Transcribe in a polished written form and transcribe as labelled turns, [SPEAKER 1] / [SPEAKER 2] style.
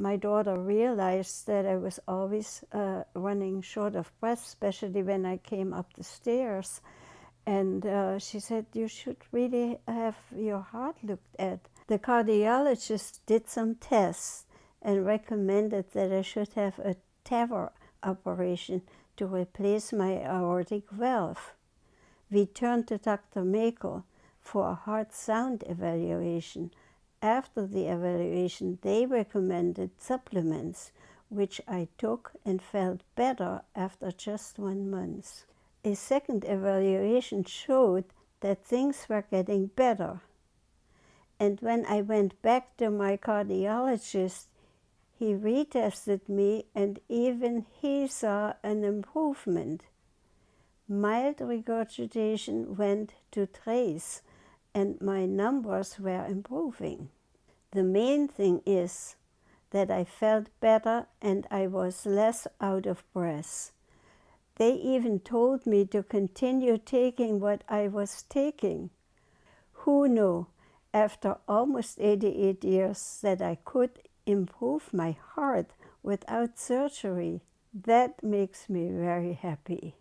[SPEAKER 1] my daughter realized that I was always running short of breath, especially when I came up the stairs. And she said, you should really have your heart looked at. The cardiologist did some tests and recommended that I should have a TAVR operation to replace my aortic valve. We turned to Dr. Mako for a heart sound evaluation. After the evaluation, they recommended supplements, which I took and felt better after just 1 month. A second evaluation showed that things were getting better. And when I went back to my cardiologist, he retested me and even he saw an improvement. Mild regurgitation went to trace and my numbers were improving. The main thing is that I felt better and I was less out of breath. They even told me to continue taking what I was taking. Who knew, after almost 88 years, that I could improve my heart without surgery? That makes me very happy.